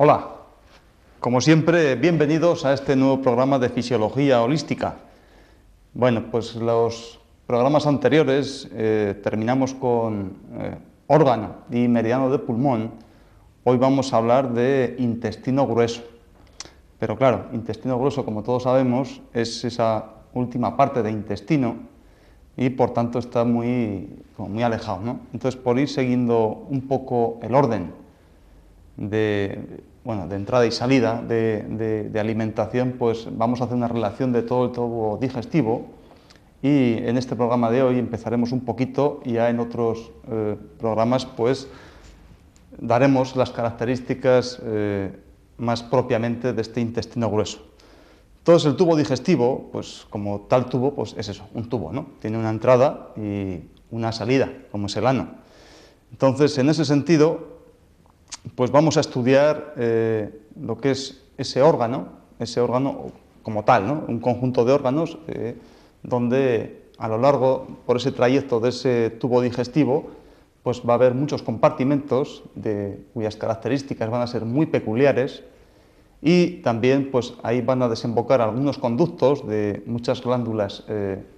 Hola, como siempre, bienvenidos a este nuevo programa de Fisiología Holística. Bueno, pues los programas anteriores terminamos con órgano y meridiano de pulmón. Hoy vamos a hablar de intestino grueso. Pero claro, intestino grueso, como todos sabemos, es esa última parte de intestino y por tanto está muy alejado, ¿no? Entonces, por ir siguiendo un poco el orden de entrada y salida de alimentación, pues vamos a hacer una relación de todo el tubo digestivo y en este programa de hoy empezaremos un poquito y ya en otros programas pues daremos las características más propiamente de este intestino grueso. Entonces el tubo digestivo, pues como tal tubo, pues es eso, un tubo, ¿no? Tiene una entrada y una salida, como es el ano. Entonces, en ese sentido, pues vamos a estudiar lo que es ese órgano como tal, ¿no? Un conjunto de órganos donde a lo largo, por ese trayecto de ese tubo digestivo, pues va a haber muchos compartimentos cuyas características van a ser muy peculiares y también pues ahí van a desembocar algunos conductos de muchas glándulas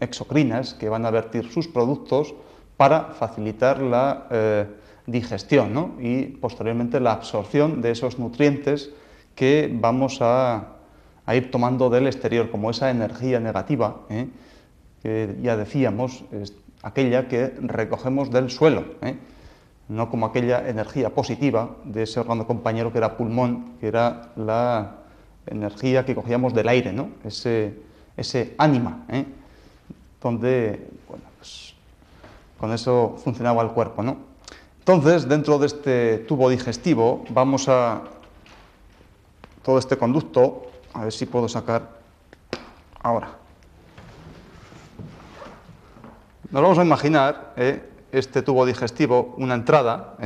exocrinas que van a vertir sus productos para facilitar la digestión, ¿no? Y posteriormente la absorción de esos nutrientes que vamos a ir tomando del exterior, como esa energía negativa, que ya decíamos, es aquella que recogemos del suelo, no como aquella energía positiva de ese órgano compañero que era pulmón, que era la energía que cogíamos del aire, ¿no? Ese ánima, donde bueno, pues, con eso funcionaba el cuerpo, ¿no? Entonces, dentro de este tubo digestivo, vamos a todo este conducto, a ver si puedo sacar ahora. Nos vamos a imaginar este tubo digestivo, una entrada.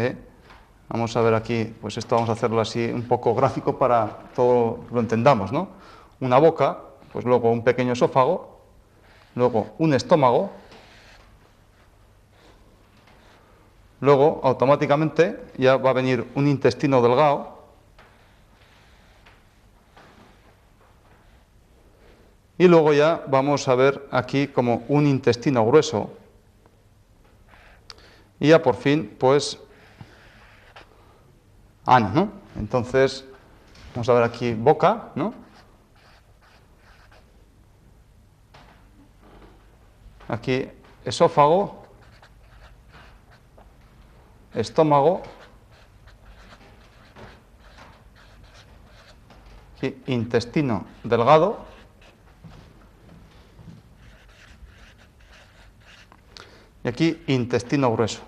Vamos a ver aquí, pues esto vamos a hacerlo así un poco gráfico para todo lo entendamos, ¿no? Una boca, pues luego un pequeño esófago, luego un estómago. Luego, automáticamente, ya va a venir un intestino delgado y luego ya vamos a ver aquí como un intestino grueso y ya por fin, pues, ano, ¿no? Entonces, vamos a ver aquí boca, ¿no? Aquí esófago, estómago, aquí intestino delgado y aquí intestino grueso.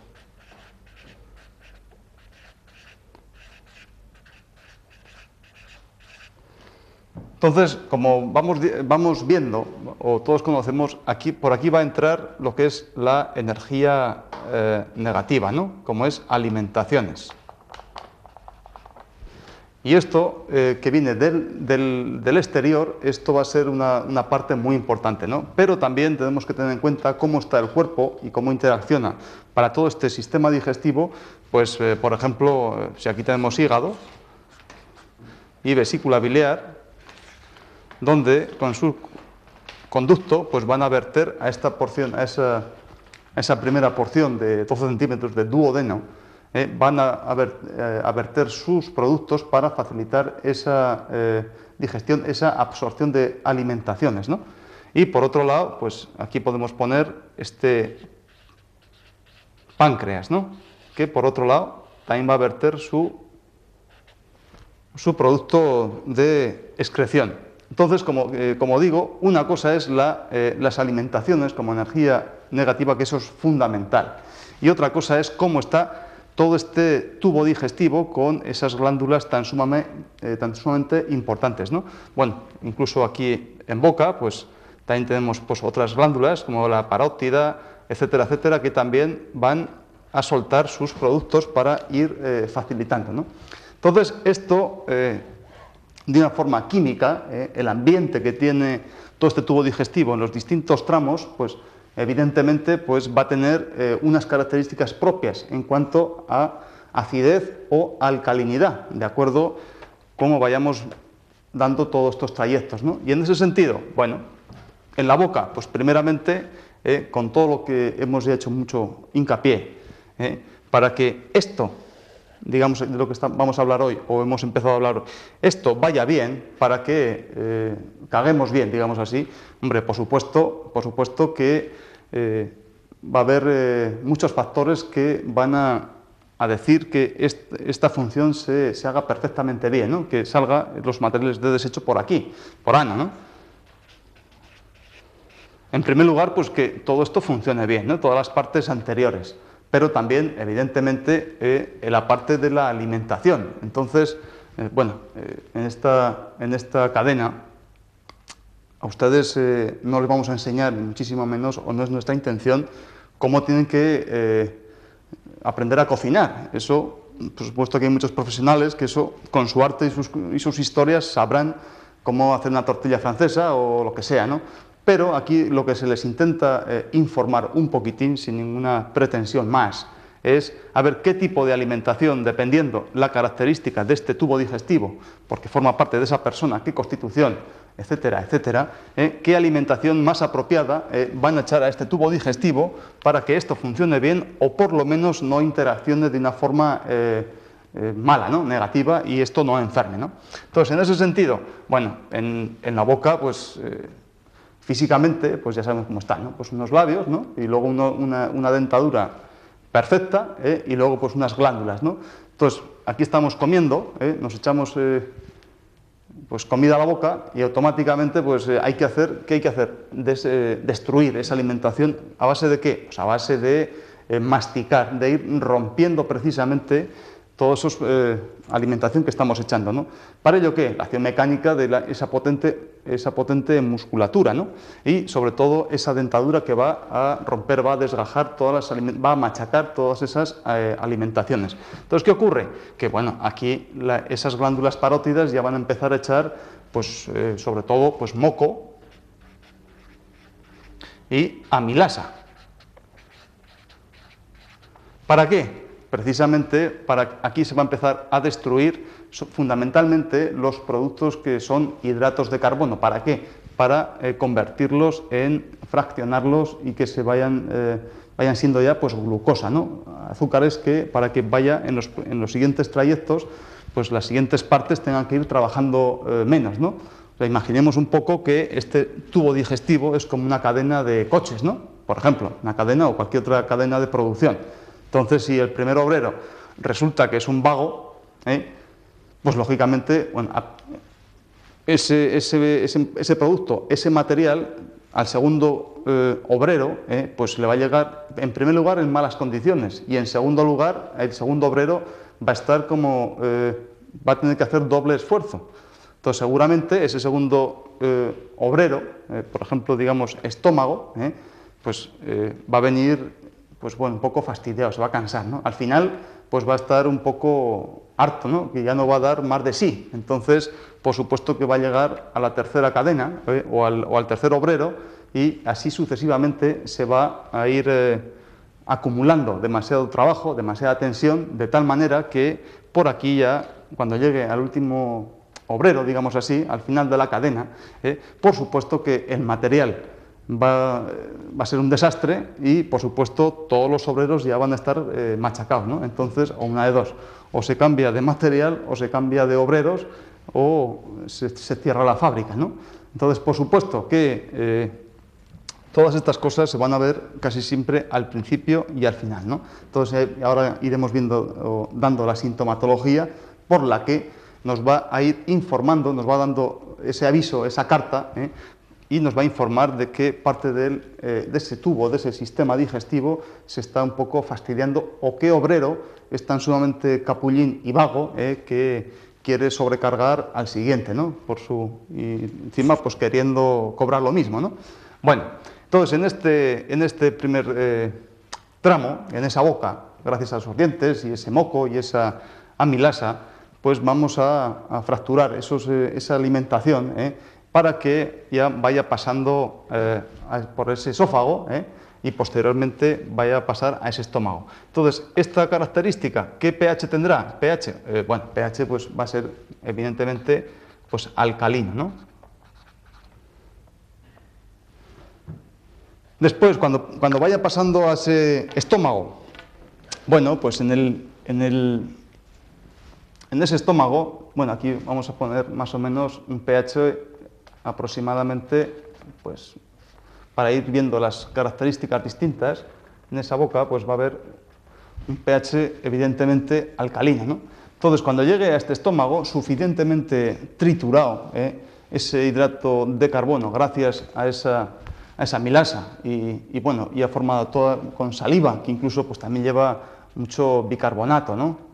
Entonces, como vamos viendo, o todos conocemos, por aquí va a entrar lo que es la energía negativa, ¿no? Como es alimentaciones. Y esto que viene del exterior, esto va a ser una parte muy importante, ¿no? Pero también tenemos que tener en cuenta cómo está el cuerpo y cómo interacciona para todo este sistema digestivo. Pues, por ejemplo, si aquí tenemos hígado y vesícula biliar, donde con su conducto pues van a verter a esta porción, a esa primera porción de 12 centímetros de duodeno, van a verter sus productos para facilitar esa digestión, esa absorción de alimentaciones, ¿no? Y por otro lado, pues aquí podemos poner este páncreas, ¿no? Que por otro lado también va a verter su producto de excreción. Entonces, como digo, una cosa es las alimentaciones como energía negativa, que eso es fundamental. Y otra cosa es cómo está todo este tubo digestivo con esas glándulas tan sumamente importantes, ¿no? Bueno, incluso aquí en boca, pues también tenemos pues, otras glándulas como la parótida, etcétera, etcétera, que también van a soltar sus productos para ir facilitando, ¿no? Entonces, esto, de una forma química, el ambiente que tiene todo este tubo digestivo en los distintos tramos, pues evidentemente pues, va a tener unas características propias en cuanto a acidez o alcalinidad, de acuerdo cómo vayamos dando todos estos trayectos, ¿no? Y en ese sentido, bueno, en la boca, pues primeramente, con todo lo que hemos hecho mucho hincapié, para que esto, digamos, de lo que vamos a hablar hoy, o hemos empezado a hablar hoy, esto vaya bien, para que caguemos bien, digamos así, hombre, por supuesto que va a haber muchos factores que van a decir que esta función se haga perfectamente bien, ¿no? Que salgan los materiales de desecho por aquí, por Ana, ¿no? En primer lugar, pues que todo esto funcione bien, ¿no? Todas las partes anteriores, pero también, evidentemente, en la parte de la alimentación. Entonces, bueno, en esta cadena, a ustedes no les vamos a enseñar, ni muchísimo menos, o no es nuestra intención, cómo tienen que aprender a cocinar. Eso, por supuesto que hay muchos profesionales que eso, con su arte y sus historias, sabrán cómo hacer una tortilla francesa o lo que sea, ¿no? Pero aquí lo que se les intenta informar un poquitín, sin ninguna pretensión más, es a ver qué tipo de alimentación, dependiendo la característica de este tubo digestivo, porque forma parte de esa persona, qué constitución, etcétera, etcétera, qué alimentación más apropiada van a echar a este tubo digestivo para que esto funcione bien o por lo menos no interaccione de una forma mala, ¿no? Negativa, y esto no enferme, ¿no? Entonces, en ese sentido, bueno, en la boca, pues físicamente, pues ya sabemos cómo están, ¿no? Pues unos labios, ¿no? Y luego una dentadura perfecta, y luego pues unas glándulas, ¿no? Entonces, aquí estamos comiendo, nos echamos pues comida a la boca y automáticamente pues ¿qué hay que hacer? Destruir esa alimentación. ¿A base de qué? Pues a base de masticar, de ir rompiendo precisamente toda esa alimentación que estamos echando, ¿no? ¿Para ello qué? La acción mecánica de esa potente musculatura, ¿no? Y sobre todo esa dentadura que va a romper, va a desgajar, va a machacar todas esas alimentaciones. Entonces, ¿qué ocurre? Que bueno, aquí esas glándulas parótidas ya van a empezar a echar, pues sobre todo, pues moco y amilasa. ¿Para qué? Precisamente aquí se va a empezar a destruir fundamentalmente los productos que son hidratos de carbono. ¿Para qué? Para convertirlos fraccionarlos y que se vayan siendo ya pues glucosa, ¿no? Azúcares que para que vaya en los siguientes trayectos, pues las siguientes partes tengan que ir trabajando menos, ¿no? O sea, imaginemos un poco que este tubo digestivo es como una cadena de coches, ¿no? Por ejemplo, una cadena o cualquier otra cadena de producción. Entonces, si el primer obrero resulta que es un vago, pues lógicamente, bueno, ese producto, ese material, al segundo obrero, pues le va a llegar, en primer lugar, en malas condiciones, y en segundo lugar, el segundo obrero va a estar como, va a tener que hacer doble esfuerzo. Entonces, seguramente ese segundo obrero, por ejemplo, digamos, estómago, pues va a venir, pues bueno, un poco fastidiado, se va a cansar, ¿no? Al final, pues va a estar un poco harto, ¿no? Que ya no va a dar más de sí. Entonces, por supuesto que va a llegar a la tercera cadena o al tercer obrero, y así sucesivamente se va a ir acumulando demasiado trabajo, demasiada tensión, de tal manera que por aquí ya, cuando llegue al último obrero, digamos así, al final de la cadena, por supuesto que el material va a ser un desastre y, por supuesto, todos los obreros ya van a estar machacados, ¿no? Entonces, o una de dos, o se cambia de material, o se cambia de obreros, o se cierra la fábrica, ¿no? Entonces, por supuesto que todas estas cosas se van a ver casi siempre al principio y al final, ¿no? Entonces, ahora iremos viendo, dando la sintomatología por la que nos va a ir informando, nos va dando ese aviso, esa carta, y nos va a informar de qué parte de ese tubo, de ese sistema digestivo, se está un poco fastidiando, o qué obrero es tan sumamente capullín y vago que quiere sobrecargar al siguiente, ¿no? Y encima, pues queriendo cobrar lo mismo, ¿no? Bueno, entonces en este primer tramo, en esa boca, gracias a esos dientes y ese moco y esa amilasa, pues vamos a fracturar esa alimentación, para que ya vaya pasando por ese esófago, y posteriormente vaya a pasar a ese estómago. Entonces, esta característica, ¿qué pH tendrá? pH, bueno, pH pues, va a ser evidentemente pues, alcalino, ¿no? Después, cuando vaya pasando a ese estómago, bueno, pues en ese estómago, bueno, aquí vamos a poner más o menos un pH aproximadamente, pues, para ir viendo las características distintas, en esa boca, pues va a haber un pH evidentemente alcalino, ¿no? Entonces, cuando llegue a este estómago, suficientemente triturado, ese hidrato de carbono, gracias a esa amilasa, y ha formado toda con saliva, que incluso pues, también lleva mucho bicarbonato, ¿no?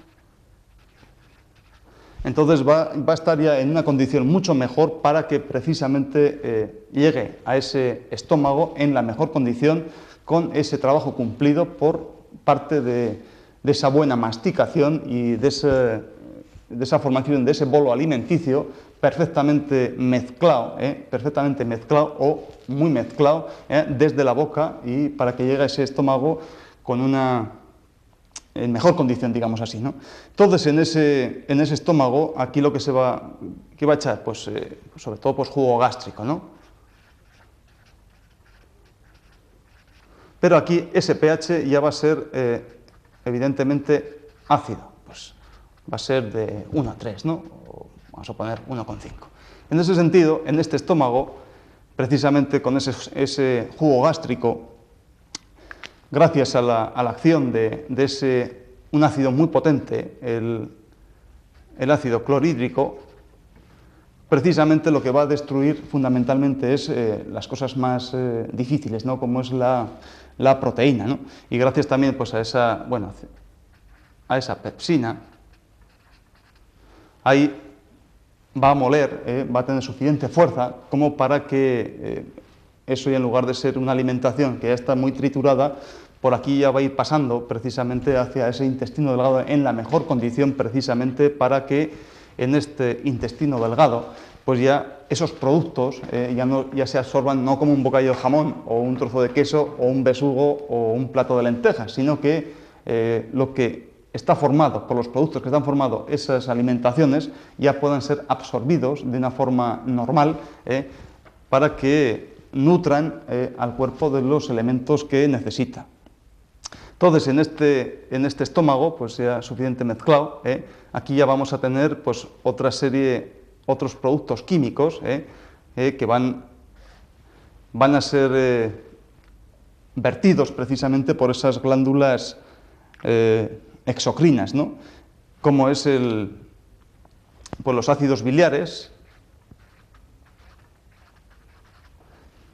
Entonces va a estar ya en una condición mucho mejor para que precisamente llegue a ese estómago en la mejor condición, con ese trabajo cumplido por parte de esa buena masticación y de esa formación de ese bolo alimenticio perfectamente mezclado o muy mezclado desde la boca, y para que llegue a ese estómago en mejor condición, digamos así, ¿no? Entonces, en ese estómago, aquí lo que va a echar, pues, sobre todo, pues, jugo gástrico, ¿no? Pero aquí ese pH ya va a ser, evidentemente, ácido, pues va a ser de 1 a 3, ¿no? O vamos a poner 1,5. En ese sentido, en este estómago, precisamente con ese jugo gástrico, gracias a la acción de un ácido muy potente, el ácido clorhídrico, precisamente lo que va a destruir fundamentalmente es las cosas más difíciles, ¿no? Como es la proteína, ¿no? Y gracias también pues, a esa pepsina, ahí va a moler, va a tener suficiente fuerza como para que eso, ya en lugar de ser una alimentación que ya está muy triturada, por aquí ya va a ir pasando precisamente hacia ese intestino delgado en la mejor condición, precisamente para que en este intestino delgado pues ya esos productos ya se absorban no como un bocadillo de jamón o un trozo de queso o un besugo o un plato de lentejas, sino que lo que está formado por los productos que están formados esas alimentaciones ya puedan ser absorbidos de una forma normal para que nutran al cuerpo de los elementos que necesita. Entonces, en este estómago, pues ya suficiente mezclado, aquí ya vamos a tener pues, otros productos químicos que van a ser vertidos precisamente por esas glándulas exocrinas, ¿no? Como es pues, los ácidos biliares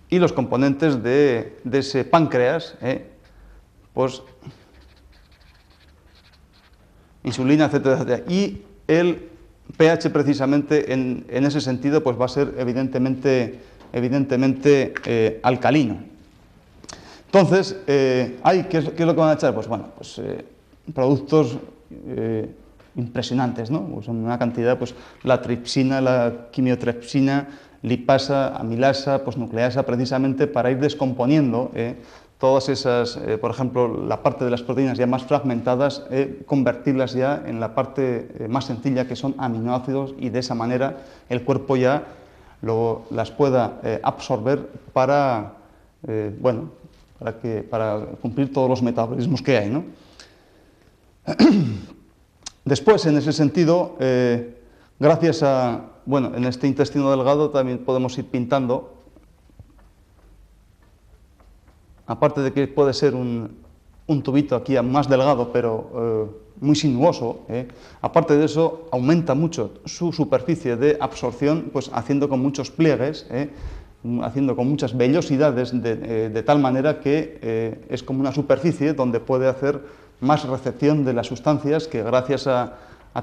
y los componentes de ese páncreas, pues insulina, etcétera, etcétera. Y el pH precisamente en ese sentido pues va a ser evidentemente alcalino. Entonces, ¿qué es lo que van a echar? Pues bueno, pues productos impresionantes, ¿no? Pues una cantidad, pues la tripsina, la quimiotripsina, lipasa, amilasa, posnucleasa, precisamente para ir descomponiendo todas esas, por ejemplo, la parte de las proteínas ya más fragmentadas, convertirlas ya en la parte más sencilla, que son aminoácidos, y de esa manera el cuerpo ya las pueda absorber para cumplir todos los metabolismos que hay, ¿no? Después, en ese sentido, gracias a, en este intestino delgado también podemos ir pintando. Aparte de que puede ser un tubito aquí más delgado, pero muy sinuoso, aparte de eso, aumenta mucho su superficie de absorción, pues haciendo con muchos pliegues, haciendo con muchas vellosidades, de tal manera que es como una superficie donde puede hacer más recepción de las sustancias, que gracias a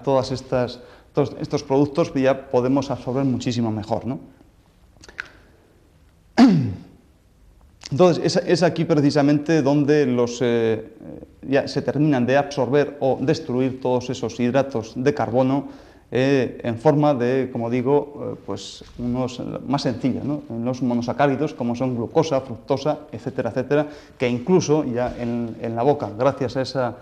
todos estos productos ya podemos absorber muchísimo mejor, ¿no? Entonces, es aquí precisamente donde ya se terminan de absorber o destruir todos esos hidratos de carbono en forma de, como digo, pues unos más sencillos, ¿no? En los monosacáridos, como son glucosa, fructosa, etcétera, etcétera, que incluso ya en la boca, gracias a esa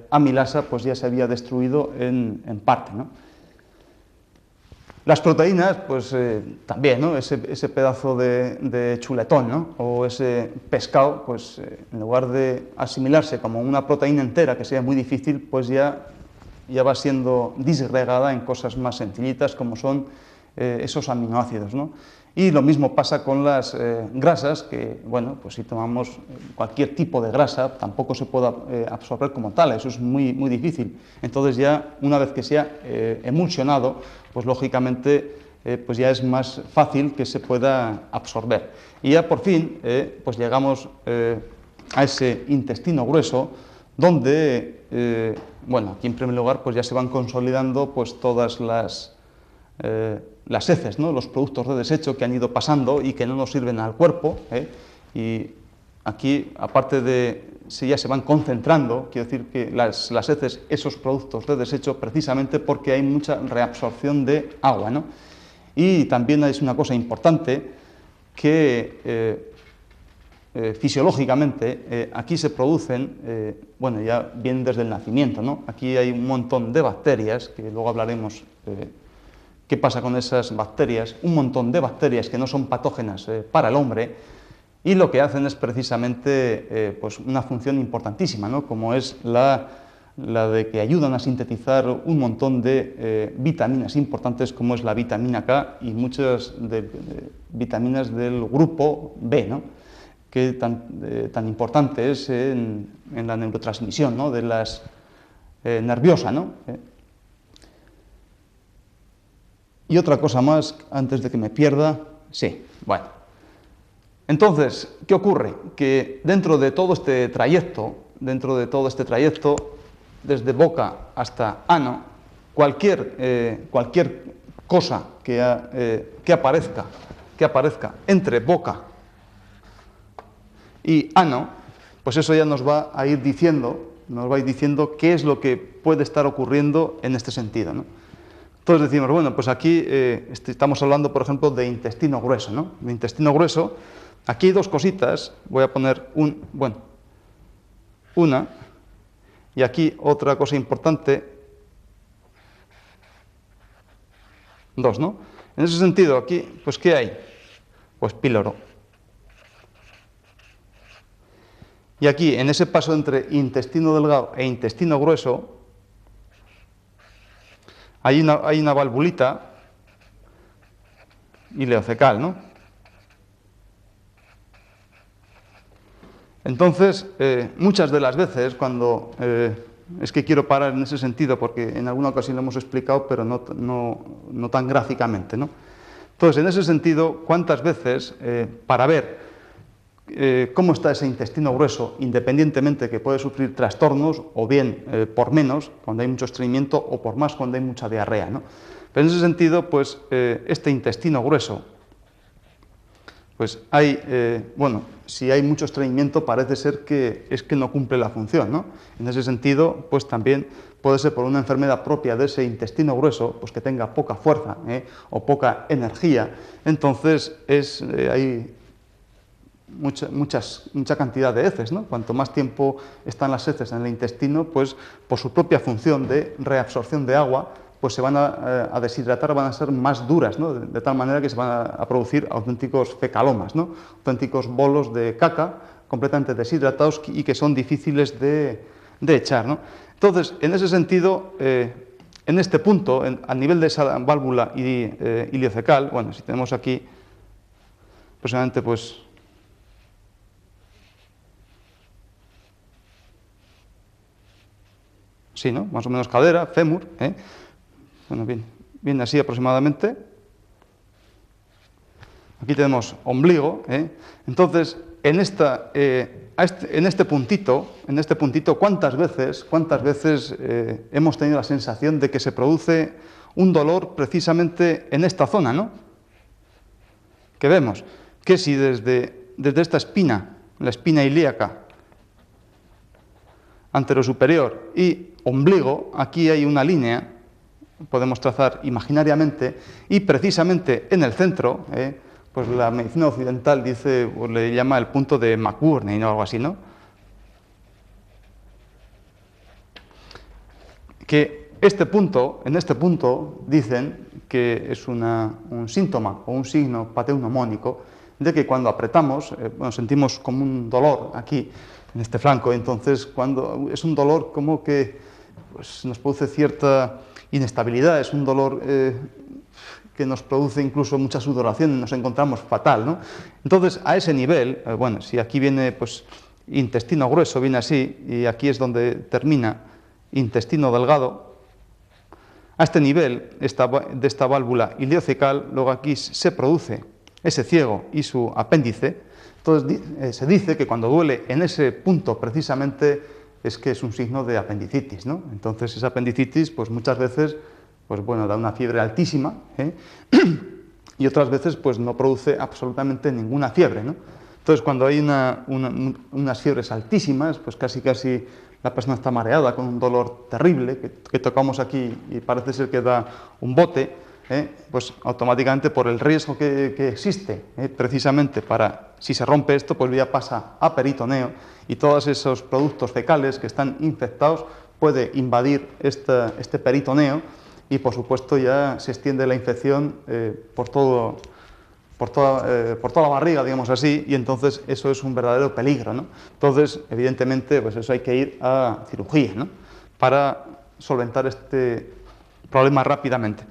amilasa, pues ya se había destruido en parte, ¿no? Las proteínas, pues también, ¿no? Ese pedazo de chuletón, ¿no? O ese pescado, pues en lugar de asimilarse como una proteína entera, que sea muy difícil, pues ya va siendo disgregada en cosas más sencillitas, como son esos aminoácidos, ¿no? Y lo mismo pasa con las grasas, que, bueno, pues si tomamos cualquier tipo de grasa, tampoco se puede absorber como tal, eso es muy, muy difícil. Entonces ya, una vez que se ha emulsionado, pues lógicamente pues ya es más fácil que se pueda absorber. Y ya por fin, pues llegamos a ese intestino grueso, donde, bueno, aquí en primer lugar pues ya se van consolidando pues todas las heces, ¿no? Los productos de desecho que han ido pasando y que no nos sirven al cuerpo, y aquí, aparte de si ya se van concentrando, quiero decir que las heces, esos productos de desecho, precisamente porque hay mucha reabsorción de agua, ¿no? Y también es una cosa importante que fisiológicamente aquí se producen, bueno, ya vienen desde el nacimiento, ¿no? Aquí hay un montón de bacterias, que luego hablaremos qué pasa con esas bacterias, un montón de bacterias que no son patógenas para el hombre, y lo que hacen es precisamente pues una función importantísima, ¿no? Como es la de que ayudan a sintetizar un montón de vitaminas importantes, como es la vitamina K y muchas vitaminas del grupo B, ¿no? Que tan importante es en la neurotransmisión, ¿no? De las nerviosa, ¿no? Y otra cosa más, antes de que me pierda, sí, bueno. Entonces, ¿qué ocurre? Que dentro de todo este trayecto, desde boca hasta ano, cualquier cosa que aparezca entre boca y ano, pues eso ya nos va a ir diciendo qué es lo que puede estar ocurriendo en este sentido, ¿no? Entonces decimos, bueno, pues aquí estamos hablando, por ejemplo, de intestino grueso, ¿no? De intestino grueso. Aquí hay dos cositas, voy a poner una, y aquí otra cosa importante, dos, ¿no? En ese sentido, aquí, pues, ¿qué hay? Pues píloro. Y aquí, en ese paso entre intestino delgado e intestino grueso, hay una valvulita ileocecal, ¿no? Entonces, muchas de las veces, cuando es que quiero parar en ese sentido, porque en alguna ocasión lo hemos explicado, pero no tan gráficamente, ¿no? Entonces, en ese sentido, ¿cuántas veces, para ver cómo está ese intestino grueso, independientemente que puede sufrir trastornos, o bien por menos, cuando hay mucho estreñimiento, o por más, cuando hay mucha diarrea, ¿no? Pero en ese sentido, pues, este intestino grueso, pues hay, bueno, si hay mucho estreñimiento parece ser que es que no cumple la función, ¿no? En ese sentido, pues también puede ser por una enfermedad propia de ese intestino grueso, pues que tenga poca fuerza o poca energía. Entonces hay mucha cantidad de heces, ¿no? Cuanto más tiempo están las heces en el intestino, pues por su propia función de reabsorción de agua, pues se van a deshidratar, van a ser más duras, ¿no? De tal manera que se van a producir auténticos fecalomas, ¿no? Auténticos bolos de caca completamente deshidratados y que son difíciles de echar, ¿no? Entonces, en ese sentido, en este punto, a nivel de esa válvula ileocecal, bueno, si tenemos aquí, aproximadamente, pues, sí, ¿no? Más o menos cadera, fémur, bueno, bien así aproximadamente. Aquí tenemos ombligo, Entonces, en este puntito, ¿cuántas veces hemos tenido la sensación de que se produce un dolor precisamente en esta zona, ¿no? Que vemos que si desde esta espina, la espina ilíaca anterosuperior y ombligo, aquí hay una línea podemos trazar imaginariamente, y precisamente en el centro, pues la medicina occidental dice, o le llama el punto de McBurney o algo así, ¿no? Que en este punto dicen que es un síntoma o un signo pateunomónico de que cuando apretamos, bueno, sentimos como un dolor aquí, en este flanco, entonces cuando es un dolor como que pues, nos produce cierta inestabilidad, es un dolor que nos produce incluso mucha sudoración, nos encontramos fatal, ¿no? Entonces, a ese nivel, bueno, si aquí viene pues intestino grueso, viene así, y aquí es donde termina intestino delgado, a este nivel de esta válvula ileocecal, luego aquí se produce ese ciego y su apéndice. Entonces se dice que cuando duele en ese punto precisamente es que es un signo de apendicitis, ¿no? Entonces esa apendicitis pues muchas veces pues bueno, da una fiebre altísima, y otras veces pues no produce absolutamente ninguna fiebre, ¿no? Entonces cuando hay unas fiebres altísimas, pues casi la persona está mareada con un dolor terrible que tocamos aquí y parece ser que da un bote, pues automáticamente por el riesgo que existe, precisamente para, si se rompe esto, pues ya pasa a peritoneo y todos esos productos fecales que están infectados puede invadir este peritoneo y por supuesto ya se extiende la infección por toda la barriga, digamos así, y entonces eso es un verdadero peligro, ¿no? Entonces, evidentemente, pues eso hay que ir a cirugía, ¿no? Para solventar este problema rápidamente.